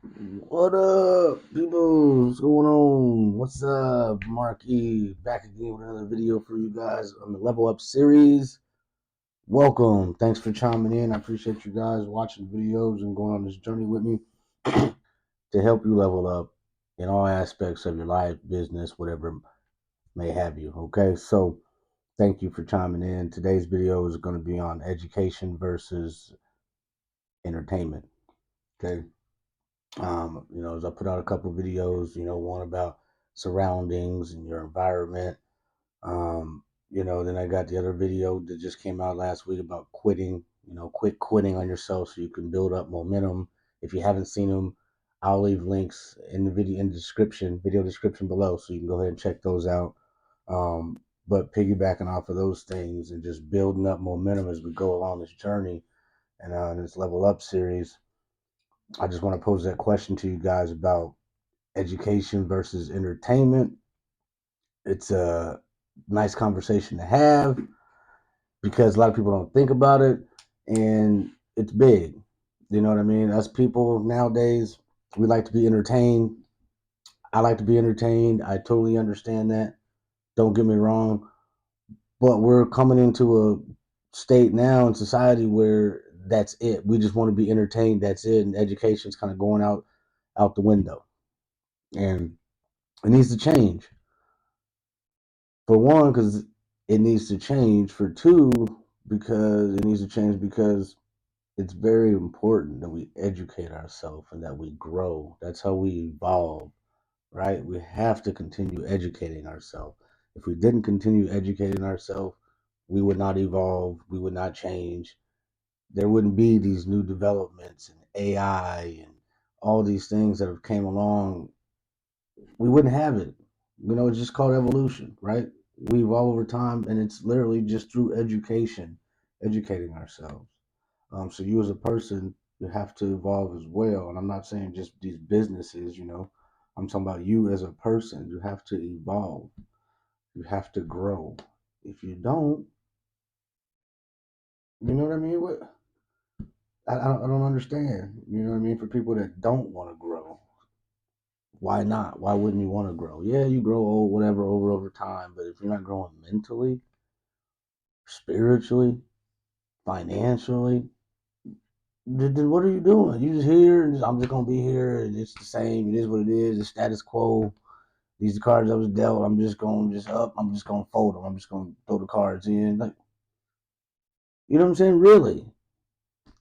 What up, people? What's going on? What's up, Marc back again with another video for you guys on the Level Up series. Welcome. Thanks for chiming in. I appreciate you guys watching videos and going on this journey with me to help you level up in all aspects of your life, business, whatever may have you. Okay, so thank you for chiming in. Today's video is going to be on education versus entertainment. Okay, as I put out a couple videos, one about surroundings and your environment. Then I got the other video that just came out last week about quitting. Quit quitting on yourself so you can build up momentum. If you haven't seen them, I'll leave links in the video description below, so you can go ahead and check those out. But piggybacking off of those things and just building up momentum as we go along this journey and this level up series, I just want to pose that question to you guys about education versus entertainment. It's a nice conversation to have because a lot of people don't think about it, and it's big. You know what I mean? Us people nowadays, we like to be entertained. I like to be entertained. I totally understand that. Don't get me wrong. But we're coming into a state now in society where that's it. We just want to be entertained. That's it. And education's kind of going out the window. And it needs to change. For one, because it needs to change. For two, because it needs to change because it's very important that we educate ourselves and that we grow. That's how we evolve, right? We have to continue educating ourselves. If we didn't continue educating ourselves, we would not evolve, we would not change. There wouldn't be these new developments and AI and all these things that have came along. We wouldn't have it. It's just called evolution, right? We evolve over time, and it's literally just through education, educating ourselves. So you as a person, you have to evolve as well. And I'm not saying just these businesses, I'm talking about you as a person. You have to evolve. You have to grow. If you don't, you know what I mean? I don't understand. You know what I mean? For people that don't want to grow, why not? Why wouldn't you want to grow? Yeah, you grow old, whatever, over time. But if you're not growing mentally, spiritually, financially, then what are you doing? You just here, and I'm just gonna be here, and it's the same. It is what it is. The status quo. These cards I was dealt. I'm just going just up. I'm just gonna fold them. I'm just gonna throw the cards in. Like, you know what I'm saying? Really.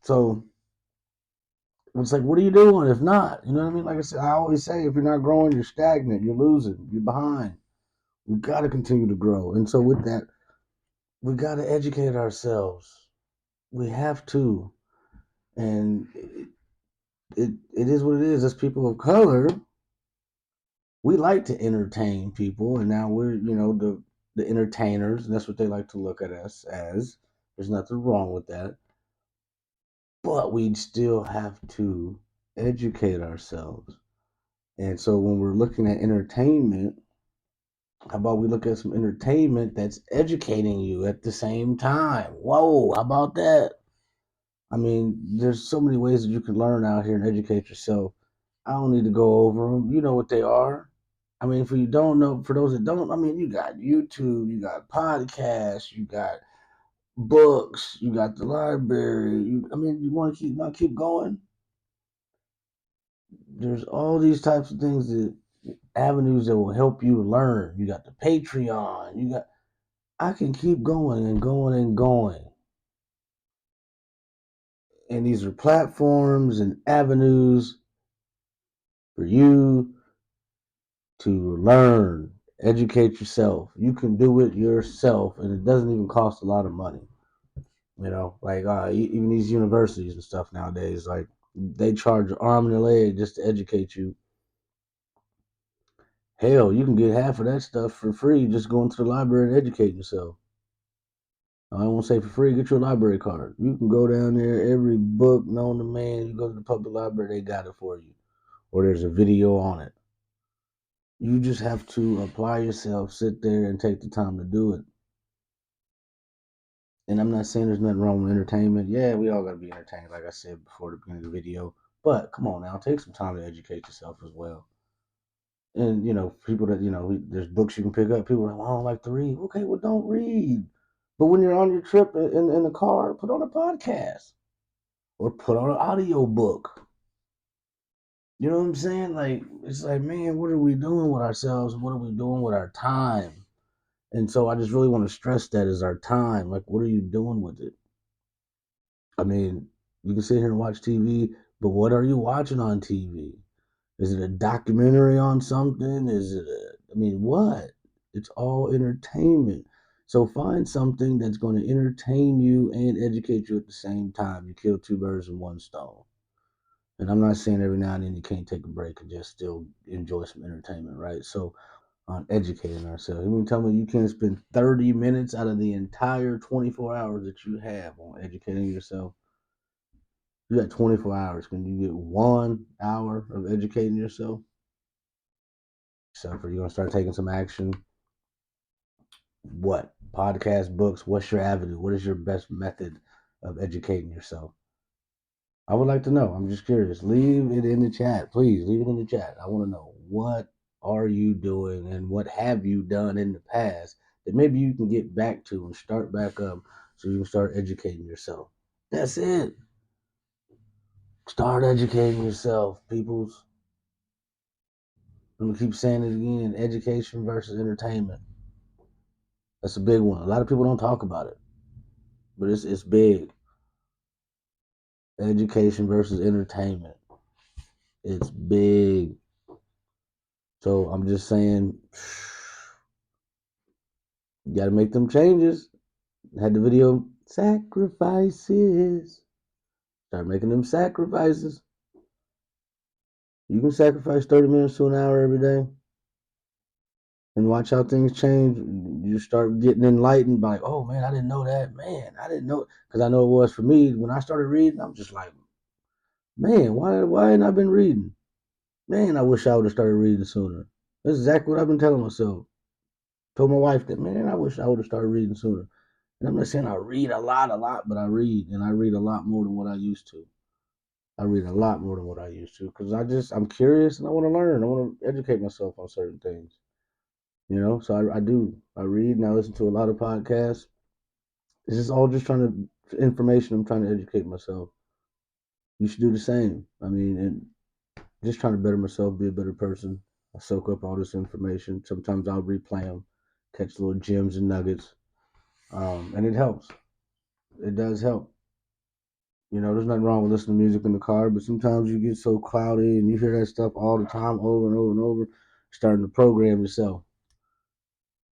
So it's like, what are you doing? If not, you know what I mean? Like I said, I always say, if you're not growing, you're stagnant. You're losing. You're behind. We got to continue to grow. And so with that, we got to educate ourselves. We have to. And it is what it is. As people of color, we like to entertain people, and now we're the entertainers, and that's what they like to look at us as. There's nothing wrong with that, but we still have to educate ourselves. And so when we're looking at entertainment, how about we look at some entertainment that's educating you at the same time? Whoa, how about that? I mean, there's so many ways that you can learn out here and educate yourself. I don't need to go over them. You know what they are. I mean, for you don't know, for those that don't, I mean, you got YouTube, you got podcasts, you got books, you got the library. I mean, you want to keep going. There's all these types of things that avenues that will help you learn. You got the Patreon. I can keep going and going and going. And these are platforms and avenues for you to learn, educate yourself. You can do it yourself, and it doesn't even cost a lot of money. Like even these universities and stuff nowadays, like they charge an arm and a leg just to educate you. Hell, you can get half of that stuff for free just going to the library and educating yourself. I won't say for free, get your library card. You can go down there, every book known to man, you go to the public library, they got it for you. Or there's a video on it. You just have to apply yourself, sit there and take the time to do it. And I'm not saying there's nothing wrong with entertainment. Yeah, we all gotta be entertained, like I said before the beginning of the video. But come on now, take some time to educate yourself as well. And people that there's books you can pick up. People are like, well, I don't like to read. Okay, well, don't read. But when you're on your trip in the car, put on a podcast or put on an audio book. You know what I'm saying? Like, it's like, man, what are we doing with ourselves? What are we doing with our time? And so I just really want to stress that is our time. Like, what are you doing with it? I mean, you can sit here and watch TV, but what are you watching on TV? Is it a documentary on something? I mean, what? It's all entertainment. So find something that's going to entertain you and educate you at the same time. You kill two birds with one stone. And I'm not saying every now and then you can't take a break and just still enjoy some entertainment, right? So on educating ourselves. You mean tell me you can't spend 30 minutes out of the entire 24 hours that you have on educating yourself? You got 24 hours. Can you get 1 hour of educating yourself? So for you gonna start taking some action. What? Podcast, books, what's your avenue? What is your best method of educating yourself? I would like to know. I'm just curious. Leave it in the chat. Please leave it in the chat. I want to know, what are you doing and what have you done in the past that maybe you can get back to and start back up so you can start educating yourself. That's it. Start educating yourself, peoples. I'm gonna keep saying it again. Education versus entertainment. That's a big one. A lot of people don't talk about it, but it's big. Education versus entertainment. It's big. So I'm just saying, you gotta make them changes. Had the video sacrifices. Start making them sacrifices. You can sacrifice 30 minutes to an hour every day and watch how things change. You start getting enlightened by, oh man, I didn't know that. Man, I didn't know. Because I know it was for me. When I started reading, I'm just like, man, why ain't I been reading? Man, I wish I would have started reading sooner. That's exactly what I've been telling myself. Told my wife that, man, I wish I would have started reading sooner. And I'm not saying I read a lot, but I read, and I read a lot more than what I used to. I read a lot more than what I used to because I'm curious and I want to learn. I want to educate myself on certain things, So I do. I read and I listen to a lot of podcasts. This is all just information. I'm trying to educate myself. You should do the same. I mean, and just trying to better myself, be a better person. I soak up all this information. Sometimes I'll replay them, catch little gems and nuggets, and it helps. It does help. There's nothing wrong with listening to music in the car, but sometimes you get so cloudy and you hear that stuff all the time, over and over and over, starting to program yourself.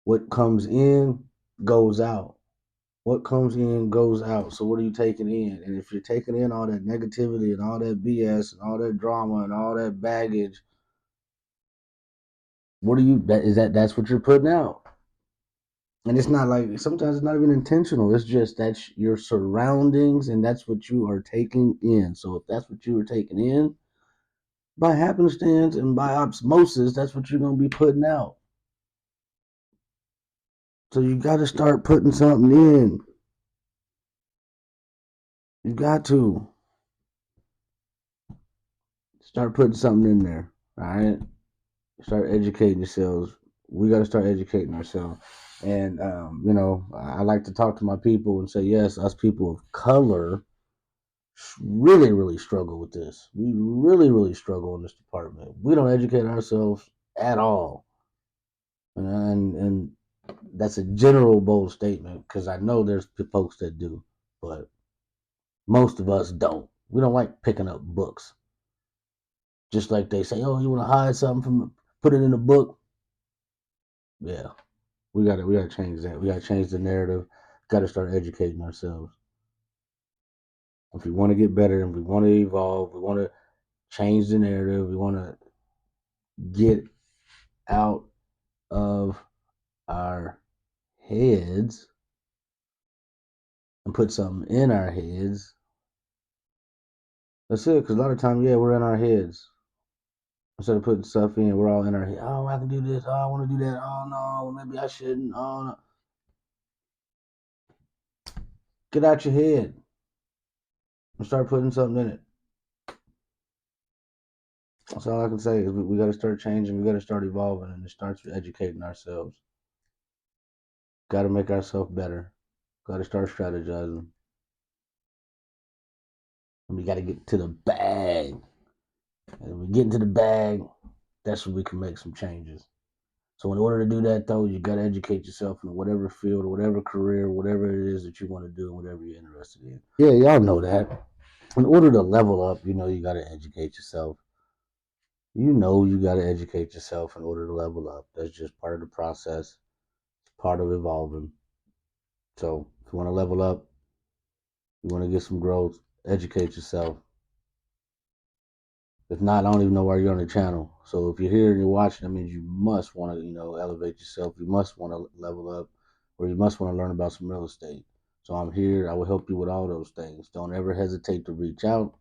What comes in goes out. What comes in goes out. So what are you taking in? And if you're taking in all that negativity and all that BS and all that drama and all that baggage, that's what you're putting out. And it's not like, sometimes it's not even intentional. It's just that's your surroundings and that's what you are taking in. So if that's what you are taking in, by happenstance and by osmosis, that's what you're going to be putting out. So you got to start putting something in. You got to start putting something in there. All right. Start educating yourselves. We got to start educating ourselves. And, I like to talk to my people and say, yes, us people of color really, really struggle with this. We really, really struggle in this department. We don't educate ourselves at all. And that's a general bold statement because I know there's folks that do, but most of us don't. We don't like picking up books. Just like they say, oh, you want to hide something from, put it in a book. Yeah, we gotta change that. We gotta change the narrative. Got to start educating ourselves. If we want to get better and we want to evolve, we want to change the narrative. We want to get out of our heads and put something in our heads. That's it. Because a lot of times, yeah, we're in our heads. Instead of putting stuff in, we're all in our head. Oh, I can do this. Oh, I want to do that. Oh no, maybe I shouldn't. Oh no. Get out your head and start putting something in it. That's all I can say is we got to start changing. We got to start evolving, and it starts with educating ourselves. Got to make ourselves better. Got to start strategizing. And we got to get to the bag. And when we get into the bag, that's when we can make some changes. So in order to do that, though, you got to educate yourself in whatever field, or whatever career, whatever it is that you want to do, and whatever you're interested in. Yeah, y'all know that. In order to level up, you got to educate yourself. You got to educate yourself in order to level up. That's just part of the process, part of evolving. So if you want to level up, you want to get some growth, educate yourself. If not, I don't even know why you're on the channel. So if you're here and you're watching, that means you must want to, elevate yourself. You must want to level up, or you must want to learn about some real estate. So I'm here. I will help you with all those things. Don't ever hesitate to reach out.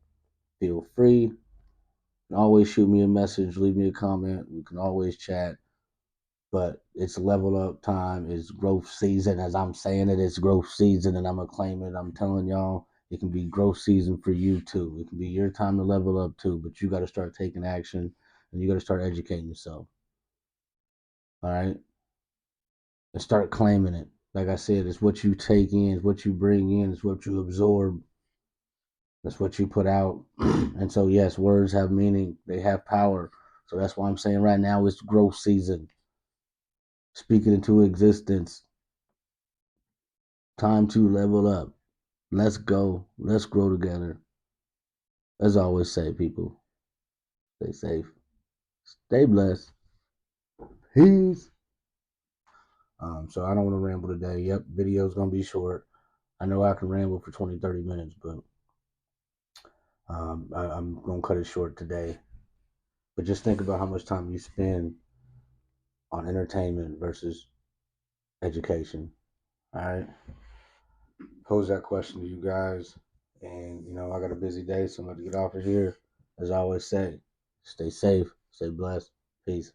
Feel free. And always shoot me a message, leave me a comment. We can always chat. But it's level up time. It's growth season. As I'm saying it, it's growth season, and I'm going to claim it. I'm telling y'all, it can be growth season for you too. It can be your time to level up too, but you got to start taking action, and you got to start educating yourself. All right? And start claiming it. Like I said, it's what you take in, it's what you bring in, it's what you absorb. That's what you put out. And so, yes, words have meaning, they have power. So that's why I'm saying right now it's growth season. Speak it into existence. Time to level up. Let's go. Let's grow together. As I always say, people, stay safe, stay blessed. Peace. So I don't want to ramble today. Yep, video's gonna be short. I know I can ramble for 20, 30 minutes, but I'm gonna cut it short today. But just think about how much time you spend on entertainment versus education. All right. Pose that question to you guys. And I got a busy day, so I'm gonna get off of here. As I always say, stay safe, stay blessed. Peace.